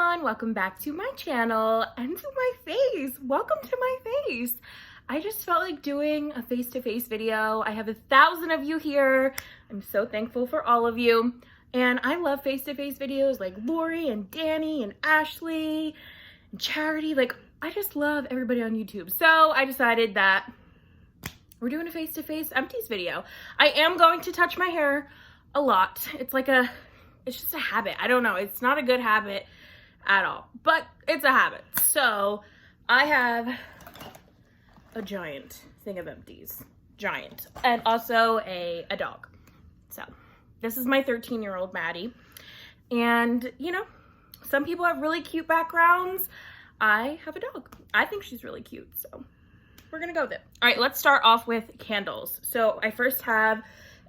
everyone, welcome back to my channel and to my face. Welcome to my face. I just felt like doing a face-to-face video. I have 1,000 of you here. I'm so thankful for all of you. And I love face-to-face videos like Lori and Danny and Ashley and Charity. Like, I just love everybody on YouTube. So I decided that we're doing a face-to-face empties video. I am going to touch my hair a lot. It's just a habit. I don't know. It's not a good habit at all, but it's a habit. So I have a giant thing of empties. Giant. And also a dog. So this is my 13-year-old Maddie. And, you know, some people have really cute backgrounds. I have a dog. I think she's really cute. So we're going to go with it. All right, let's start off with candles. So I first have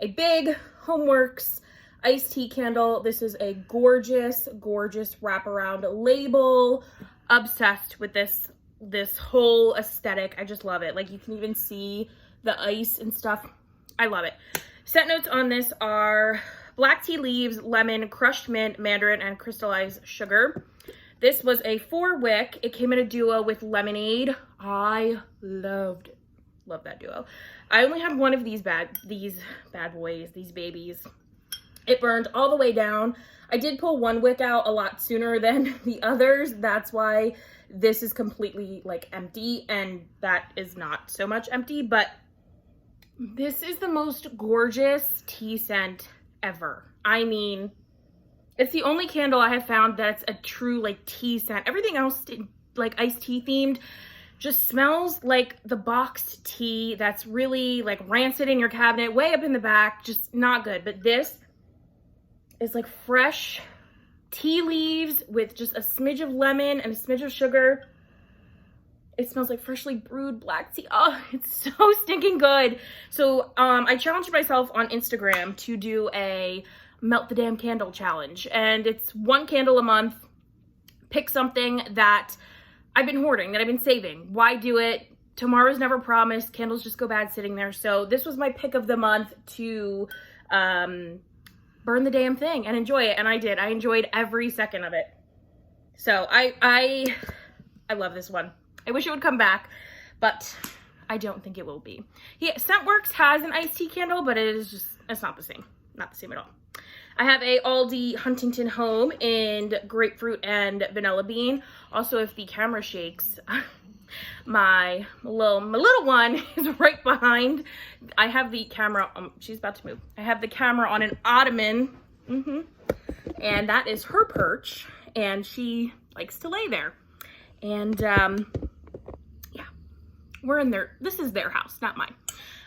a big Homeworks iced tea candle. This is a gorgeous, gorgeous wraparound label. Obsessed with this whole aesthetic. I just love it. Like, you can even see the ice and stuff. I love it. Scent notes on this are black tea leaves, lemon, crushed mint, mandarin, and crystallized sugar. This was a 4-wick. It came in a duo with lemonade. I love that duo. I only had one of these bad boys, these babies. It burned all the way down. I did pull one wick out a lot sooner than the others. That's why this is completely like empty, and that is not so much empty, but this is the most gorgeous tea scent ever. I mean, it's the only candle I have found that's a true like tea scent. Everything else, like iced tea themed, just smells like the boxed tea that's really like rancid in your cabinet, way up in the back, just not good. But this is like fresh tea leaves with just a smidge of lemon and a smidge of sugar. It smells like freshly brewed black tea. Oh, it's so stinking good. So I challenged myself on Instagram to do a melt the damn candle challenge. And it's 1 candle a month. Pick something that I've been hoarding, that I've been saving. Why do it? Tomorrow's never promised. Candles just go bad sitting there. So this was my pick of the month to burn the damn thing and enjoy it. And I did. I enjoyed every second of it. So I love this one. I wish it would come back, but I don't think it will be. Yeah, Scentworks has an iced tea candle, but it's not the same. Not the same at all. I have a Aldi Huntington Home in grapefruit and vanilla bean. Also, if the camera shakes, my little one is right behind. I have the camera, she's about to move. I have the camera on an ottoman, and that is her perch, and she likes to lay there. And yeah, we're in there. This is their house, not mine.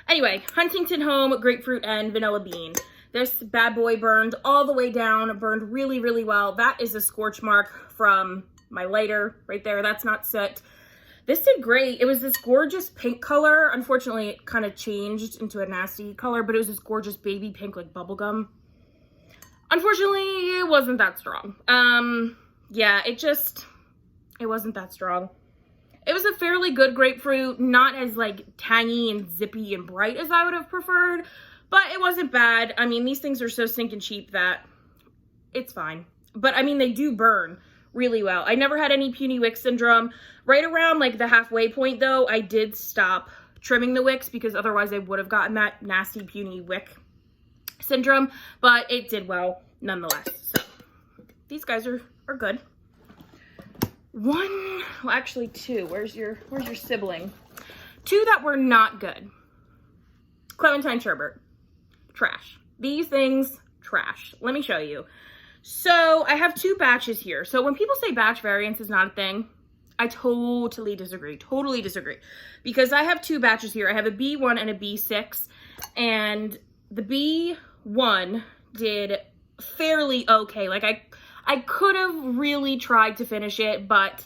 Anyway, Huntington Home, grapefruit and vanilla bean. This bad boy burned all the way down, burned really, really well. That is a scorch mark from my lighter right there. That's not soot. This did great. It was this gorgeous pink color. Unfortunately, it kind of changed into a nasty color, but it was this gorgeous baby pink, like bubblegum. Unfortunately, it wasn't that strong. Yeah, it wasn't that strong. It was a fairly good grapefruit, not as like tangy and zippy and bright as I would have preferred, but it wasn't bad. I mean, these things are so stinking cheap that it's fine. But I mean, they do burn really well. I never had any puny wick syndrome. Right around like the halfway point though, I did stop trimming the wicks because otherwise I would have gotten that nasty puny wick syndrome, but it did well nonetheless. So these guys are good. Actually 2. Where's your sibling? 2 that were not good. Clementine Sherbert. Trash. These things, trash. Let me show you. So I have 2 batches here. So when people say batch variance is not a thing, I totally disagree. Totally disagree. Because I have 2 batches here. I have a B1 and a B6. And the B1 did fairly okay. Like I could have really tried to finish it, but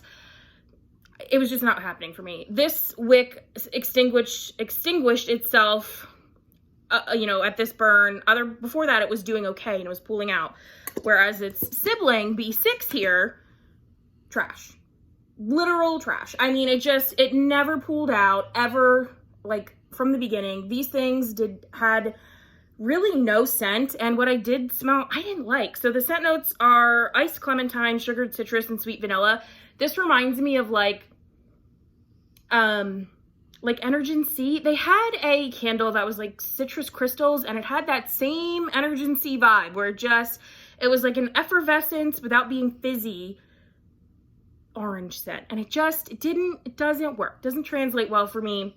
it was just not happening for me. This wick extinguished itself, you know, at this burn. Before that, it was doing okay and it was pulling out. Whereas its sibling, B6 here, trash. Literal trash. I mean, it never pulled out ever, like from the beginning. These things had really no scent, and what I did smell, I didn't like. So the scent notes are iced clementine, sugared citrus, and sweet vanilla. This reminds me of like Energen C. They had a candle that was like citrus crystals, and it had that same Energen C vibe where it was like an effervescence without being fizzy orange scent, and it doesn't work, doesn't translate well for me.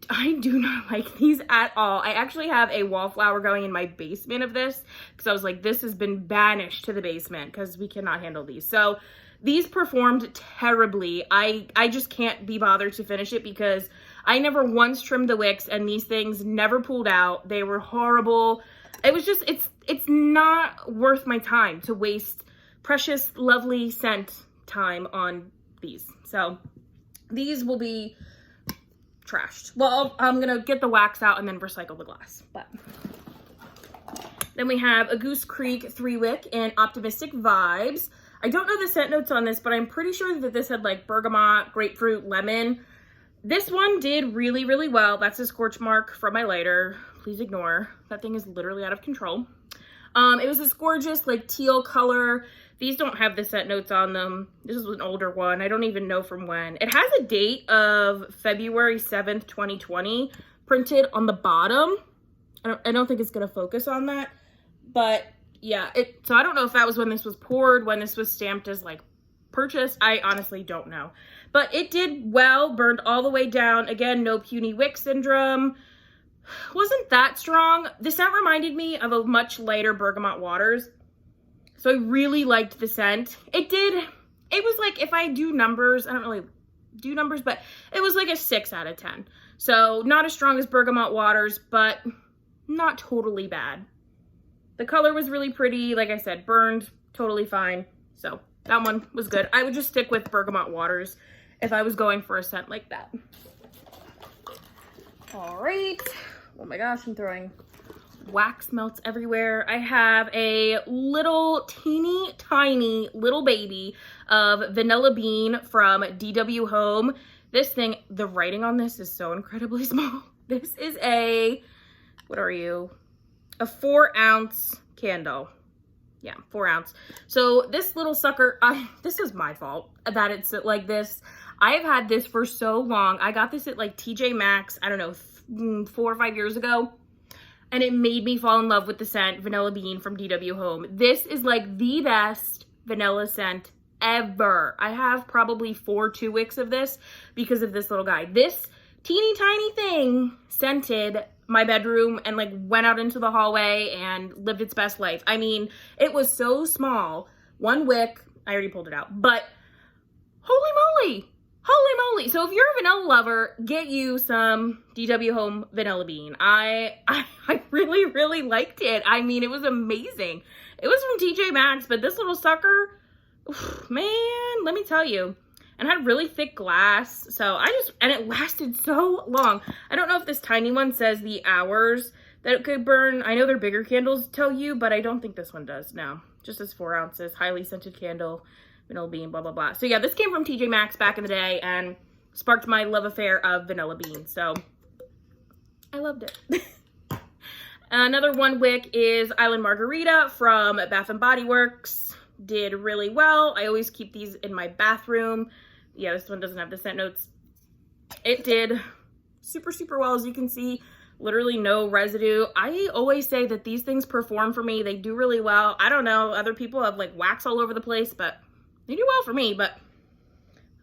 I do not like these at all. I actually have a wallflower going in my basement of this because I was like, this has been banished to the basement because we cannot handle these. So these performed terribly. I just can't be bothered to finish it because I never once trimmed the wicks, and these things never pulled out. They were horrible. It was just, it's not worth my time to waste precious, lovely scent time on these. So these will be trashed. Well, I'm gonna get the wax out and then recycle the glass. But then we have a Goose Creek 3-wick in Optimistic Vibes. I don't know the scent notes on this, but I'm pretty sure that this had like bergamot, grapefruit, lemon. This one did really, really well. That's a scorch mark from my lighter. Please ignore. That thing is literally out of control. It was this gorgeous like teal color. These don't have the scent notes on them. This is an older one. I don't even know from when. It has a date of February 7th, 2020 printed on the bottom. I don't think it's going to focus on that. But yeah, so I don't know if that was when this was poured, when this was stamped as like purchased. I honestly don't know. But it did well, burned all the way down. Again, no puny wick syndrome. Wasn't that strong. The scent reminded me of a much lighter Bergamot Waters. So I really liked the scent. It was like, if I do numbers, I don't really do numbers, but it was like a 6 out of 10. So not as strong as Bergamot Waters, but not totally bad. The color was really pretty. Like I said, burned totally fine. So that one was good. I would just stick with Bergamot Waters if I was going for a scent like that. All right. Oh my gosh, I'm throwing wax melts everywhere. I have a little teeny tiny little baby of Vanilla Bean from DW Home. This thing, the writing on this is so incredibly small. This is a, what are you? A 4-ounce candle. Yeah, 4 ounce. So this little sucker, this is my fault that it's like this. I've had this for so long. I got this at like TJ Maxx, I don't know, 4 or 5 years ago. And it made me fall in love with the scent Vanilla Bean from DW Home. This is like the best vanilla scent ever. I have probably 4 2-wicks of this because of this little guy. This teeny tiny thing scented my bedroom and like went out into the hallway and lived its best life. I mean, it was so small. 1 wick, I already pulled it out, but holy moly. Holy moly. So if you're a vanilla lover, get you some DW Home Vanilla Bean. I really, really liked it. I mean, it was amazing. It was from TJ Maxx, but this little sucker, man, let me tell you. And had really thick glass. So and it lasted so long. I don't know if this tiny one says the hours that it could burn. I know their bigger candles tell you, but I don't think this one does. No, just as 4 ounces, highly scented candle. Vanilla Bean, blah, blah, blah. So yeah, this came from TJ Maxx back in the day and sparked my love affair of Vanilla Bean. So I loved it. Another 1 wick is Island Margarita from Bath & Body Works. Did really well. I always keep these in my bathroom. Yeah, this one doesn't have the scent notes. It did super, super well. As you can see, literally no residue. I always say that these things perform for me. They do really well. I don't know. Other people have like wax all over the place, but they do well for me. But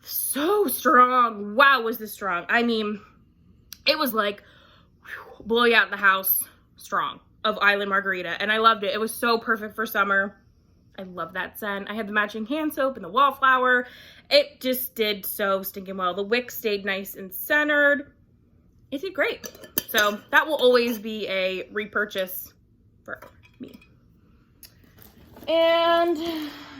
so strong. Wow, was this strong. I mean, it was like whew, blow you out the house strong of Island Margarita. And I loved it. It was so perfect for summer. I love that scent. I had the matching hand soap and the wallflower. It just did so stinking well. The wick stayed nice and centered. It did great. So that will always be a repurchase for me. And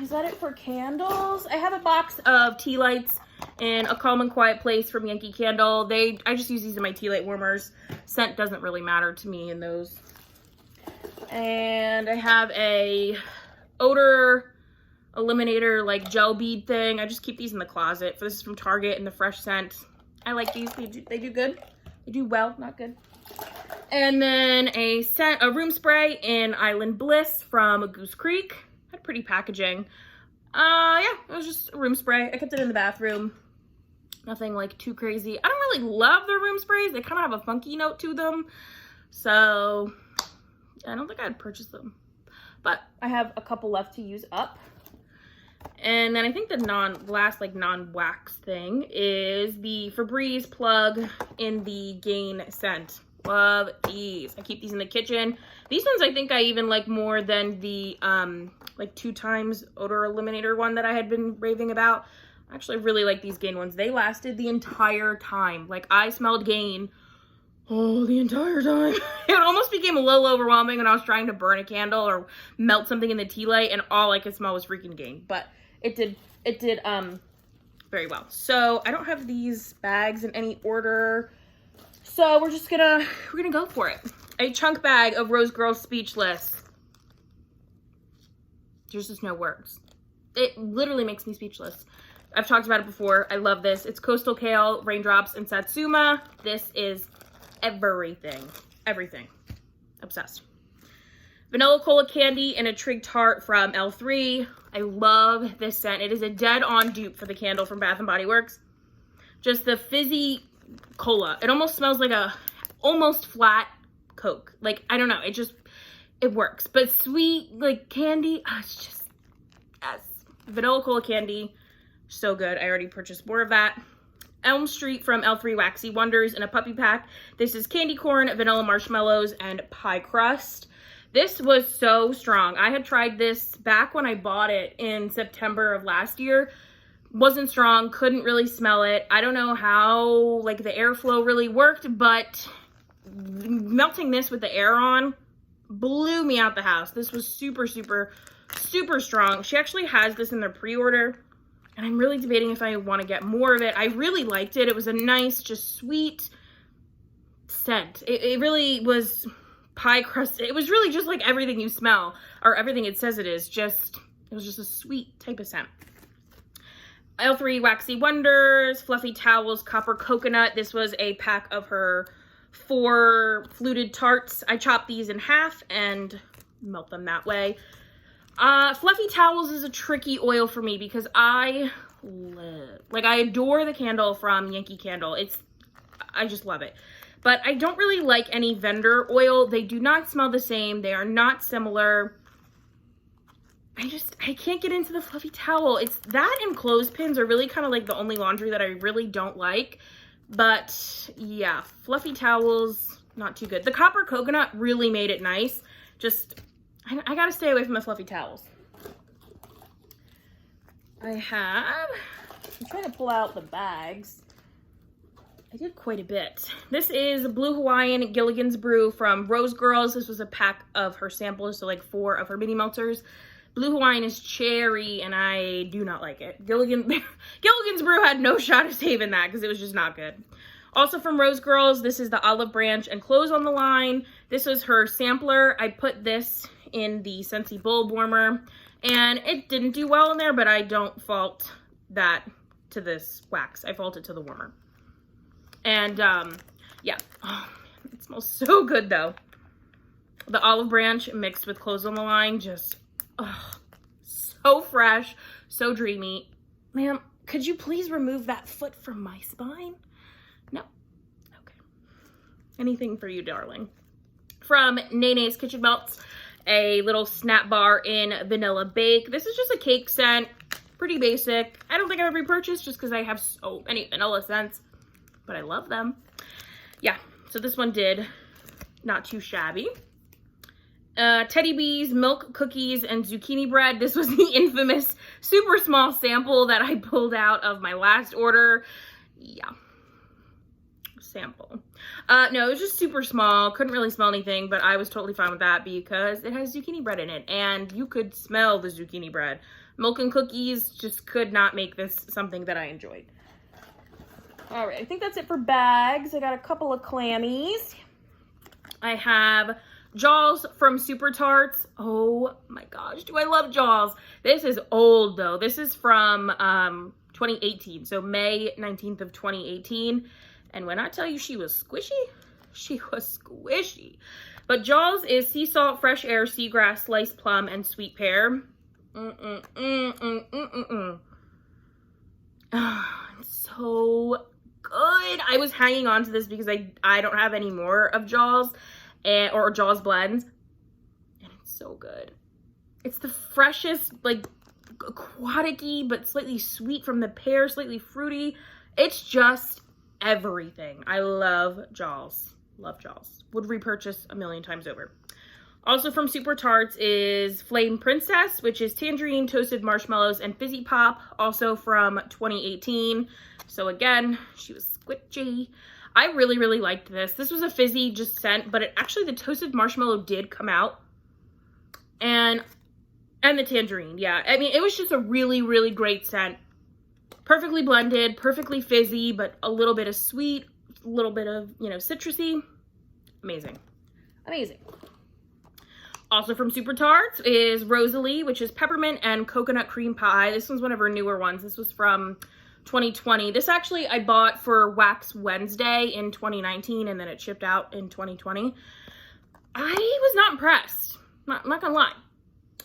is that it for candles? I have a box of tea lights in A Calm and Quiet Place from Yankee Candle. I just use these in my tea light warmers. Scent doesn't really matter to me in those. And I have a odor eliminator like gel bead thing. I just keep these in the closet. This is from Target and the Fresh Scent. I like these. They do good. They do well, not good. And then a room spray in Island Bliss from Goose Creek. Had pretty packaging. Yeah, it was just a room spray. I kept it in the bathroom. Nothing like too crazy. I don't really love their room sprays. They kind of have a funky note to them. So I don't think I'd purchase them. But I have a couple left to use up. And then I think the last non-wax thing is the Febreze plug in the Gain scent. Love these. I keep these in the kitchen. These ones I think I even like more than the like 2 times odor eliminator one that I had been raving about. I actually really like these Gain ones. They lasted the entire time. Like, I smelled Gain the entire time. It almost became a little overwhelming when I was trying to burn a candle or melt something in the tea light, and all I could smell was freaking Gain. But it did very well. So I don't have these bags in any order. So we're gonna go for it. A chunk bag of Rose Girl Speechless. There's just no words. It literally makes me speechless. I've talked about it before. I love this. It's Coastal Kale, Raindrops, and Satsuma. This is everything. Everything. Obsessed. Vanilla Cola Candy and a Trig Tart from L3. I love this scent. It is a dead-on dupe for the candle from Bath & Body Works. Just the fizzy cola. It almost smells like a almost flat Coke. Like, I don't know. It works. But sweet, like, candy, it's just, yes. Vanilla Cola Candy. So good. I already purchased more of that. Elm Street from L3 Waxy Wonders in a puppy pack. This is candy corn, vanilla marshmallows, and pie crust. This was so strong. I had tried this back when I bought it in September of last year. Wasn't strong, couldn't really smell it. I don't know how, like, the airflow really worked, but melting this with the air on blew me out the house. This was super, super, super strong. She actually has this in their pre-order. And I'm really debating if I want to get more of it. I really liked it. It was a nice, just sweet scent. It really was pie crust. It was really just like everything you smell, or everything it says it is. It was just a sweet type of scent. L3 Waxy Wonders, Fluffy Towels, Copper Coconut. This was a pack of her 4 fluted tarts. I chopped these in half and melt them that way. Fluffy Towels is a tricky oil for me because I adore the candle from Yankee Candle. I just love it. But I don't really like any vendor oil. They do not smell the same. They are not similar. I can't get into the Fluffy Towel. It's that and clothespins are really kind of like the only laundry that I really don't like. But yeah, Fluffy Towels, not too good. The Copper Coconut really made it nice. I gotta stay away from the Fluffy Towels. I'm trying to pull out the bags. I did quite a bit. This is Blue Hawaiian Gilligan's Brew from Rose Girls. This was a pack of her samples, so like 4 of her mini melters. Blue Hawaiian is cherry, and I do not like it. Gilligan's Brew had no shot of saving that because it was just not good. Also from Rose Girls, this is the Olive Branch and Clothes on the Line. This was her sampler. I put this in the Scentsy Bulb Warmer, and it didn't do well in there, but I don't fault that to this wax. I fault it to the warmer. And yeah, oh, it smells so good though. The Olive Branch mixed with Clothes on the Line, just so fresh, so dreamy. Ma'am, could you please remove that foot from my spine? No. Okay. Anything for you, darling. From Nene's Kitchen Melts, a little snap bar in Vanilla Bake. This is just a cake scent, pretty basic. I don't think I would repurchase just because I have so many vanilla scents, but I love them. Yeah, so this one did not too shabby. Teddy Bees, Milk Cookies, and Zucchini Bread. This was the infamous super small sample that I pulled out of my last order. Yeah. Sample. No, it was just super small. Couldn't really smell anything, but I was totally fine with that because it has zucchini bread in it, and you could smell the zucchini bread. Milk and Cookies just could not make this something that I enjoyed. All right, I think that's it for bags. I got a couple of clammies. I have Jaws from Super Tarts. Oh my gosh, do I love Jaws. This is old though. This is from 2018, so May 19th of 2018. And when I tell you she was squishy, She was squishy. But Jaws is sea salt, fresh air, seagrass, sliced plum, and sweet pear. It's so good. I was hanging on to this because I don't have any more of Jaws or Jaws blends. And it's so good. It's the freshest, like, aquatic-y, but slightly sweet from the pear, slightly fruity. It's just everything. I love Jaws. Love Jaws. Would repurchase a million times over. Also from Super Tarts is Flame Princess, which is tangerine, toasted marshmallows, and fizzy pop. Also from 2018. So again, she was squishy. I really, really liked this. This was a fizzy just scent, but actually the toasted marshmallow did come out. And the tangerine, yeah. I mean, it was just a really, really great scent. Perfectly blended, perfectly fizzy, but a little bit of sweet, a little bit of, you know, citrusy. Amazing. Amazing. Also from Super Tarts is Rosalie, which is peppermint and coconut cream pie. This one's one of her newer ones. This was from 2020. This actually I bought for Wax Wednesday in 2019, and then it shipped out in 2020. I was not impressed. Not gonna lie.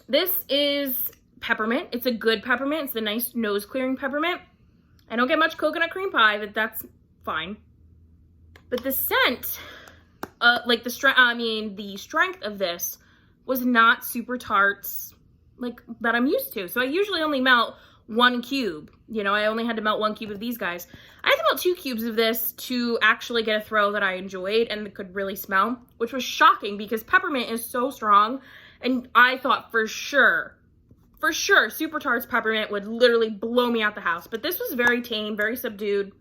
This is peppermint. It's a good peppermint. It's the nice nose clearing peppermint. I don't get much coconut cream pie, but that's fine. But the scent, like the strength of this was not Super Tarts like that I'm used to. So I usually only melt 1 cube. You know, I only had to melt 1 cube of these guys. I had to melt 2 cubes of this to actually get a throw that I enjoyed and could really smell, which was shocking because peppermint is so strong. And I thought for sure, Super Tarts peppermint would literally blow me out the house. But this was very tame, very subdued,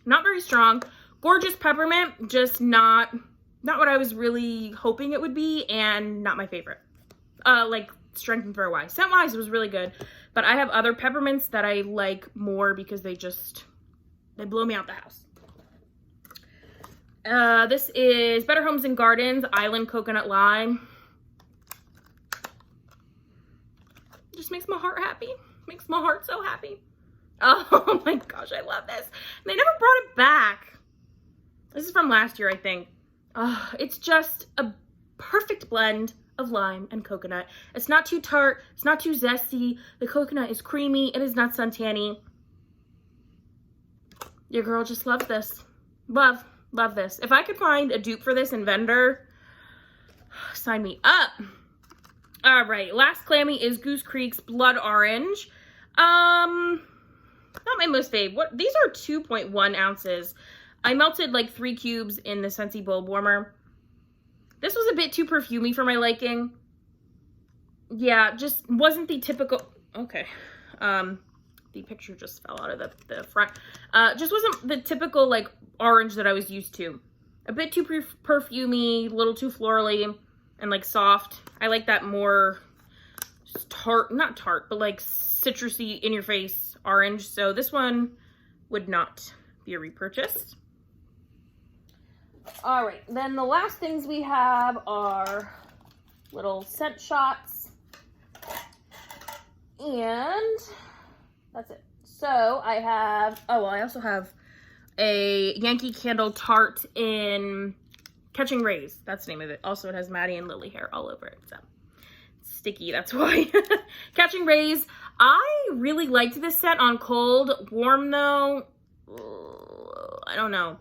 not very strong. Gorgeous peppermint, just not what I was really hoping it would be, and not my favorite. Like, strength and throw wise. Scent-wise, it was really good. But I have other peppermints that I like more because they blow me out the house. This is Better Homes and Gardens Island Coconut Lime. Just makes my heart happy. Makes my heart so happy. Oh my gosh, I love this. They never brought it back. This is from last year, I think. It's just a perfect blend of lime and coconut. It's not too tart. It's not too zesty. The coconut is creamy. It is not suntanny. Your girl just loves this. Love this. If I could find a dupe for this in Vendor, sign me up. All right, last clammy is Goose Creek's Blood Orange. Not my most fave. These are 2.1 ounces. I melted like 3 cubes in the Scentsy Bulb Warmer. This was a bit too perfumey for my liking. Yeah, just wasn't the typical, okay. The picture just fell out of the front. Just wasn't the typical like orange that I was used to. A bit too perfumey, a little too florally and like soft. I like that more tart, not tart, but like citrusy in your face orange. So this one would not be a repurchase. All right, then the last things we have are little scent shots, and that's it. So I have, oh, well, I also have a Yankee Candle Tart in Catching Rays. That's the name of it. Also, it has Maddie and Lily hair all over it, so it's sticky, that's why. Catching Rays. I really liked this scent on cold. Warm, though, I don't know.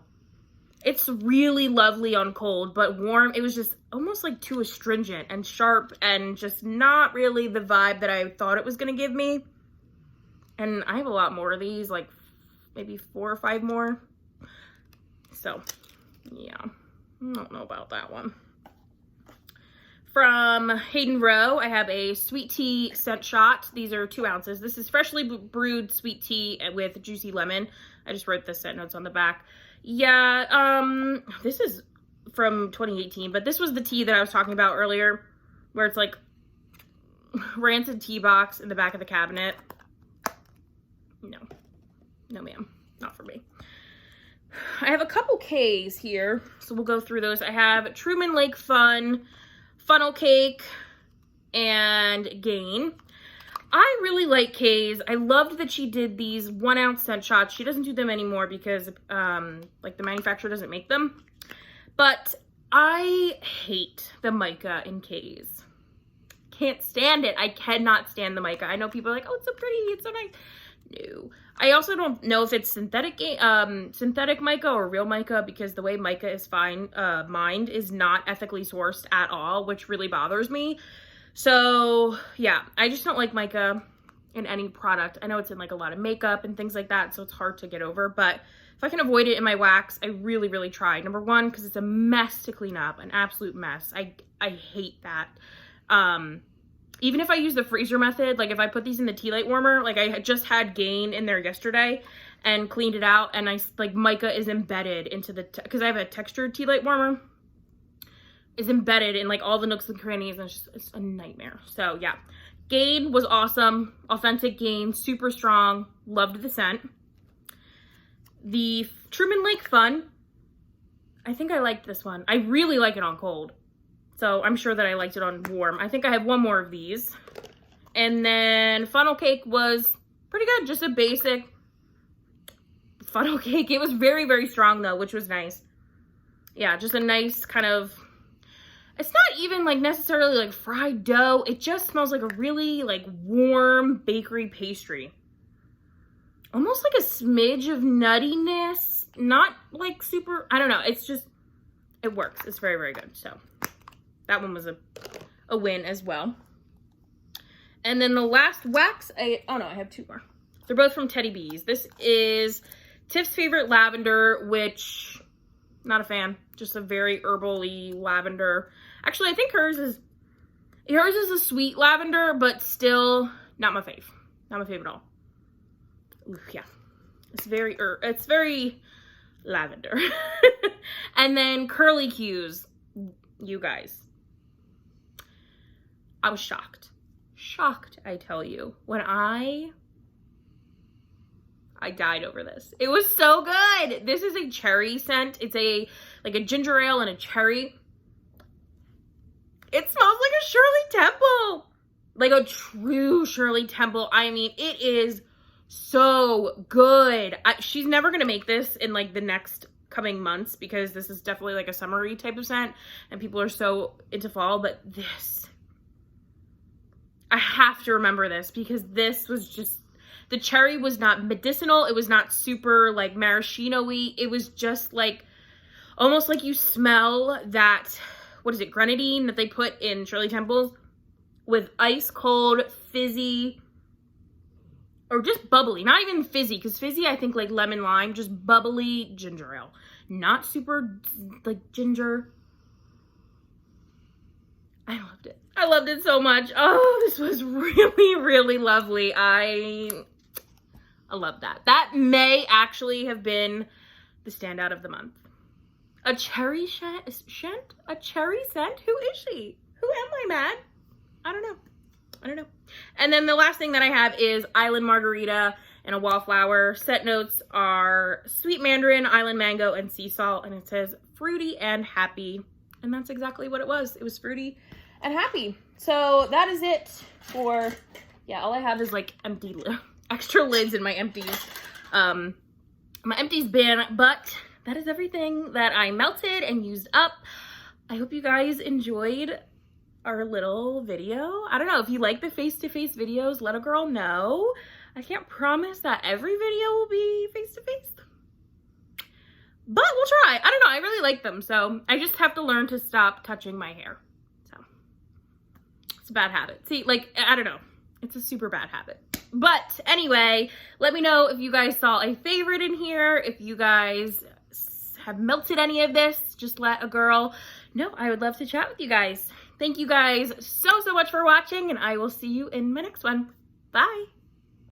It's really lovely on cold, but warm, it was just almost like too astringent and sharp and just not really the vibe that I thought it was going to give me. And I have a lot more of these, like maybe 4 or 5 more. So, yeah, I don't know about that one. From Hayden Row, I have a sweet tea scent shot. These are 2 ounces. This is freshly brewed sweet tea with juicy lemon. I just wrote the scent notes on the back. Yeah, this is from 2018, but this was the tea that I was talking about earlier, where it's like rancid tea box in the back of the cabinet. No ma'am, not for me. I have a couple K's here, so we'll go through those. I have Truman Lake Fun, Funnel Cake, and Gain. I really like K's. I loved that she did these 1 ounce scent shots. She doesn't do them anymore because like the manufacturer doesn't make them. But I hate the mica in K's. Can't stand it. I cannot stand the mica. I know people are like, oh, it's so pretty, it's so nice. No. I also don't know if it's synthetic mica or real mica, because the way mica is mined is not ethically sourced at all, which really bothers me. So yeah, I just don't like mica in any product. I know it's in like a lot of makeup and things like that, so it's hard to get over, but if I can avoid it in my wax, I really, really try. Number one, because it's a mess to clean up, an absolute mess. I hate that. Even if I use the freezer method, like if I put these in the tea light warmer, like I just had Gain in there yesterday and cleaned it out, and like mica is embedded into the, because I have a textured tea light warmer, is embedded in like all the nooks and crannies, and it's a nightmare. So yeah, Gain was awesome. Authentic Gain, super strong, loved the scent. The Truman Lake Fun, I think I liked this one. I really like it on cold. So I'm sure that I liked it on warm. I think I have one more of these. And then funnel cake was pretty good. Just a basic funnel cake. It was very, very strong though, which was nice. Yeah, just a nice kind of, it's not even like necessarily like fried dough. It just smells like a really like warm bakery pastry. Almost like a smidge of nuttiness. Not like super, I don't know. It's just, it works. It's very, very good. So that one was a win as well. And then the last wax, oh no, I have two more. They're both from Teddy Bees. This is Tiff's Favorite Lavender, which, not a fan. Just a very herbal-y lavender. Actually, I think hers is a sweet lavender, but still not my fave. Not my fave at all. Ooh, yeah. It's very lavender. And then Curly Q's, you guys. I was shocked. Shocked, I tell you. When I died over this. It was so good. This is a cherry scent. It's like a ginger ale and a cherry. It smells like a Shirley Temple. Like a true Shirley Temple. I mean, it is so good. She's never gonna make this in like the next coming months, because this is definitely like a summery type of scent and people are so into fall, but this, I have to remember this, because this was just, the cherry was not medicinal. It was not super like maraschino-y. It was just like, almost like you smell that, what is it, grenadine that they put in Shirley Temples with ice cold, fizzy, or just bubbly, not even fizzy, because fizzy, I think like lemon lime, just bubbly ginger ale. Not super like ginger. I loved it. I loved it so much. Oh, this was really, really lovely. I love that. That may actually have been the standout of the month. A cherry scent? A cherry scent? Who is she? Who am I, mad? I don't know. I don't know. And then the last thing that I have is Island Margarita and a wallflower. Scent notes are sweet mandarin, island mango, and sea salt. And it says fruity and happy. And that's exactly what it was. It was fruity and happy. So that is it for, yeah, all I have is like empty, extra lids in my Empties. My Empties bin, but that is everything that I melted and used up. I hope you guys enjoyed our little video. I don't know, if you like the face-to-face videos, let a girl know. I can't promise that every video will be face-to-face, but we'll try. I don't know, I really like them, so I just have to learn to stop touching my hair. So it's a bad habit. See, like, I don't know, it's a super bad habit. But anyway, let me know if you guys saw a favorite in here, if you guys have melted any of this. Just let a girl know. I would love to chat with you guys. Thank you guys so much for watching, and I will see you in my next one. Bye.